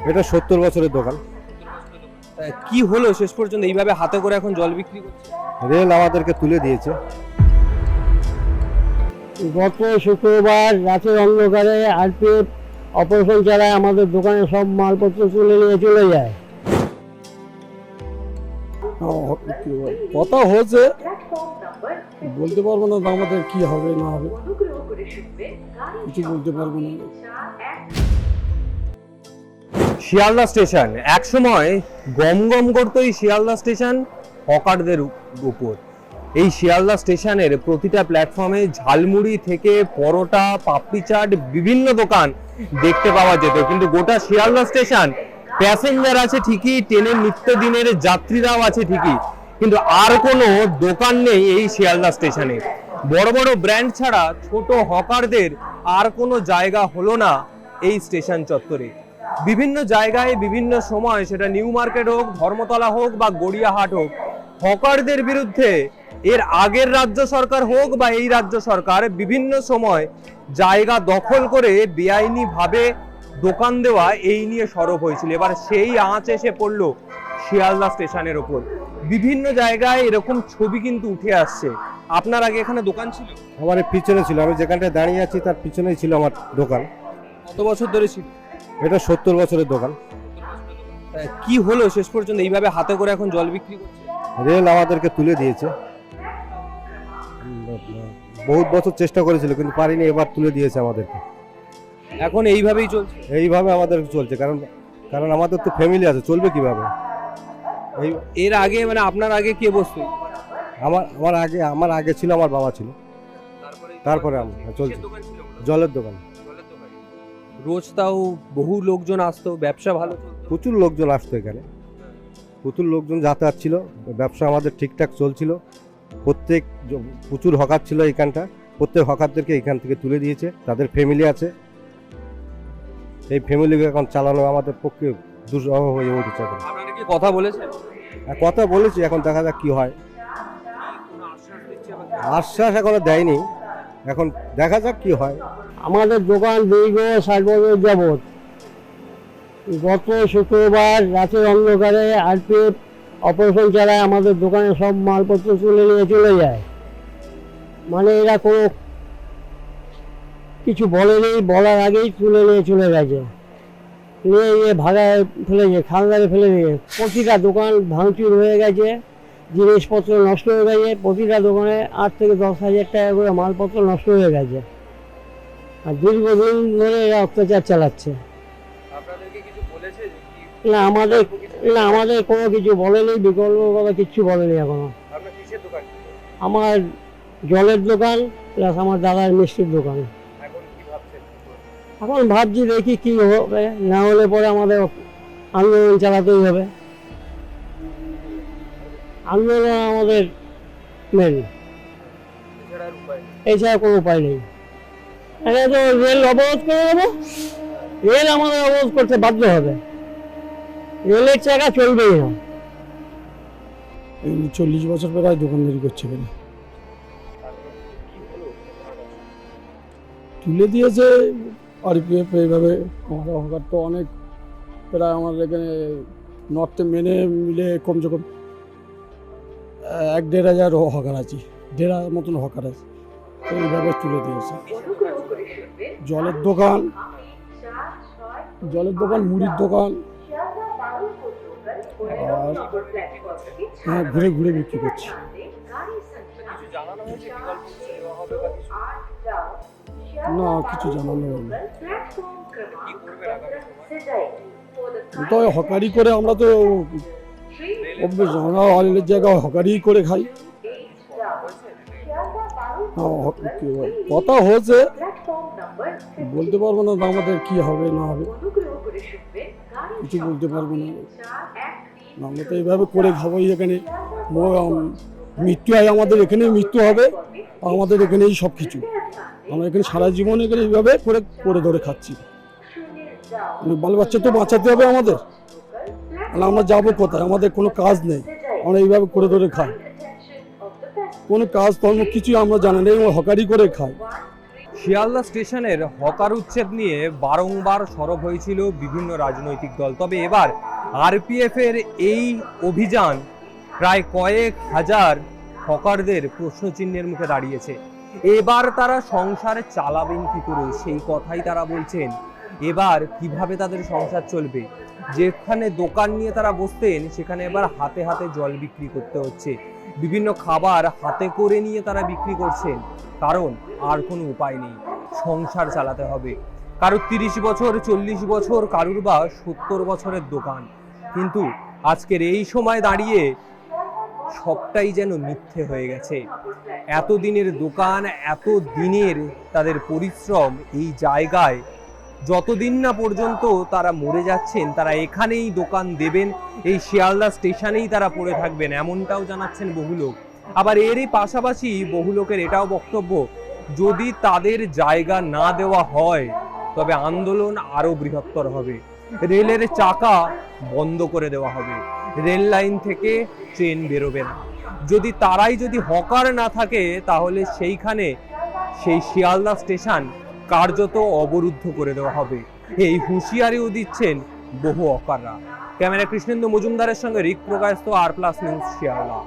এটা 70 বছরের দোকান। কি হলো শেষ পর্যন্ত এইভাবে হাতে করে এখন জল বিক্রি করছে? রেল আমাদেরকে তুলে দিয়েছে। গত শুক্রবার রাতের অন্ধকারে আরপিএফ অপারেশন চালায়, আমাদের দোকানে সব মালপত্র তুলে নিয়ে চলে যায়। কথা হয়েছে, বলতে পারবো না আমাদের কি হবে না হবে, কিছু বলতে পারবো না। শিয়ালদা স্টেশন একসময় গম গম করতো এই শিয়ালদা স্টেশন হকারদের উপর। এই শিয়ালদা স্টেশনের প্রতিটা প্ল্যাটফর্মে ঝালমুড়ি থেকে পরোটা, পাপড়ি চাট, বিভিন্ন দোকান দেখতে পাওয়া যেত। কিন্তু গোটা শিয়ালদা স্টেশন প্যাসেঞ্জার আছে ঠিকই, ট্রেনের নিত্যদিনের যাত্রীরাও আছে ঠিকই, কিন্তু আর কোনো দোকান নেই এই শিয়ালদা স্টেশনে। বড় বড় ব্র্যান্ড ছাড়া ছোট হকারদের আর কোনো জায়গা হলো না এই স্টেশন চত্বরে। বিভিন্ন জায়গায় বিভিন্ন সময়, সেটা নিউ মার্কেট হোক, ধর্মতলা হোক বা গড়িয়াহাট হোক, হকারদের বিরুদ্ধে এর আগের রাজ্য সরকার হোক বা এই রাজ্য সরকার বিভিন্ন সময় জায়গা দখল করে বেআইনি ভাবে দোকান দেওয়া এই নিয়ে সরব হয়েছিল। এবার সেই আঁচ এসে পড়লো শিয়ালদা স্টেশনের ওপর। বিভিন্ন জায়গায় এরকম ছবি কিন্তু উঠে আসছে। আপনার আগে এখানে দোকান ছিল? আমার এই পিছনে ছিল, আমি যেখানটায় দাঁড়িয়ে আছি তার পিছনেই ছিল আমার দোকান। কত বছর ধরে ছিল? এটা 70 বছরের দোকান। কি হলো শেষ পর্যন্ত এইভাবে হাতে করে এখন জল বিক্রি করছে? রেল আমাদেরকে তুলে দিয়েছে। বহুত বছর চেষ্টা করেছিল কিন্তু পারিনি, এবার তুলে দিয়েছে আমাদেরকে। এখন এইভাবেই চলছে? এইভাবে আমাদের চলছে, কারণ আমাদের তো ফ্যামিলি আছে, চলবে কিভাবে? এই এর আগে মানে আপনার আগে কে বসতো? আমার আগে ছিল আমার বাবা ছিল, তারপরে চলছে জলের দোকান। রোজ তাও বহু লোকজন আসতো, ব্যবসা ভালো চলতো? প্রচুর লোকজন আসতো এখানে, প্রচুর লোকজন যাতায়াত ছিল, ব্যবসা আমাদের ঠিকঠাক চলছিল। প্রচুর হকার ছিল এখানটা, প্রত্যেক হকারদেরকে এখান থেকে তুলে দিয়েছে। তাদের ফ্যামিলি আছে, এই ফ্যামিলিকে এখন চালানো আমাদের পক্ষে দুঃসহ হয়ে উঠেছে। এখন আপনারা কি কথা বলেছেন? কথা বলেছি, এখন দেখা যাক কি হয়। আশ্বাস এখনো দেয়নি, এখন দেখা যাক কি হয়। আমাদের দোকান দীর্ঘ 60 বছর যাবৎ। গত শুক্রবার রাতের অন্ধকারে আরপিএফ অপারেশন চালায়, আমাদের দোকানে সব মালপত্র তুলে নিয়ে চলে যায়। মানে এরা কোনো কিছু বলেনি, বলার আগেই তুলে নিয়ে চলে গেছে, নিয়ে গিয়ে ভাগায় ফেলেছে, খালদারে ফেলে দিয়ে। প্রতিটা দোকান ভাঙচুর হয়ে গেছে, জিনিসপত্র নষ্ট হয়ে গেছে। প্রতিটা দোকানে 8 থেকে 10 হাজার টাকা করে মালপত্র নষ্ট হয়ে গেছে। আর দীর্ঘদিন ধরে এরা অত্যাচার চালাচ্ছে। না আমাদের কোনো কিছু বলেনি, বিকল্প কথা কিচ্ছু বলেনি এখনো। আমার জলের দোকান প্লাস আমার দাদার মিষ্টির দোকান। এখন ভাবছি দেখি কি হবে, না হলে পরে আমাদের আন্দোলন চালাতেই হবে। আন্দোলন আমাদের মেন, এছাড়া কোনো উপায় নেই। এটা তো রেল অবরোধ করে দেবো, রেল আমাদের অবরোধ করতে বাধ্য হবে, রেলের চাকা চলবেই না। 40 বছর প্রায় দোকানদারি করছে এখানে। তুলে দিয়েছে আরপিএফ এইভাবে। আমাদের হকার তো অনেক, প্রায় আমাদের এখানে নর্থে মেনে মিলে কমসে কম 1-1.5 হাজার হকার আছে, 1.5 মতন হকার আছে। তো এইভাবে তুলে দিয়েছে। জলের দোকান, মুড়ির দোকান, আর হ্যাঁ ঘুরে ঘুরে বিক্রি করছি। না কিছু জানানো হয়নি। তো হকারি করে আমরা তো অনেক জায়গায় হকারি করে খাই। কথা হয়েছে, বলতে পারবো না আমাদের কি হবে না হবে, কিছু বলতে পারবো না। আমরা তো এইভাবে করে খাবোই। এখানে মৃত্যু হয়, আমাদের এখানে মৃত্যু হবে, আমাদের এখানেই সব কিছু। আমরা এখানে সারা জীবন এখানে এইভাবে করে করে ধরে খাচ্ছি। বাল বাচ্চা তো বাঁচাতে হবে আমাদের, আমরা যাবো কোথায়? আমাদের কোনো কাজ নেই, আমরা এইভাবে করে ধরে খাই। কোনো কাজ কর্ম কিছুই আমরা জানি না, হকারি করে খাই। শিয়ালদা স্টেশনের হকার উচ্ছেদ নিয়ে বারংবার সরব হয়েছিল বিভিন্ন রাজনৈতিক দল, তবে এবার আরপিএফ এর এই অভিযান প্রায় কয়েক হাজার হকারদের প্রশ্নচিহ্নের মুখে দাঁড়িয়েছে। এবার তারা সংসার চালাবেন কি করে সেই কথাই তারা বলছেন। এবার কিভাবে তাদের সংসার চলবে? যেখানে দোকান নিয়ে তারা বসতেন সেখানে এবার হাতে হাতে জল বিক্রি করতে হচ্ছে, বিভিন্ন খাবার হাতে করে নিয়ে তারা বিক্রি করছেন, কারণ আর কোনো উপায় নেই, সংসার চালাতে হবে। কারোর 30 বছর, 40 বছর, কারুর বা 70 বছরের দোকান, কিন্তু আজকের এই সময় দাঁড়িয়ে সবটাই যেন মিথ্যে হয়ে গেছে। এত দিনের দোকান, এত দিনের তাদের পরিশ্রম, এই জায়গায় যতদিন না পর্যন্ত তারা মরে যাচ্ছেন তারা এখানেই দোকান দেবেন, এই শিয়ালদা স্টেশনেই তারা পড়ে থাকবেন, এমনটাও জানাচ্ছেন বহু লোক। আবার এরই পাশাপাশি বহু লোকের এটাও বক্তব্য, যদি তাদের জায়গা না দেওয়া হয় তবে আন্দোলন আরো বৃহত্তর হবে, রেলের চাকা বন্ধ করে দেওয়া হবে, রেল লাইন থেকে ট্রেন বেরোবে না। যদি হকার না থাকে তাহলে সেইখানে সেই শিয়ালদা স্টেশন কার্যত অবরুদ্ধ করে দেওয়া হবে, এই হুঁশিয়ারিও দিচ্ছেন বহু হকাররা। ক্যামেরা কৃষ্ণেন্দু মজুমদারের সঙ্গে রিক প্রকাশ, আর প্লাস নিউজ, শিয়ালদা।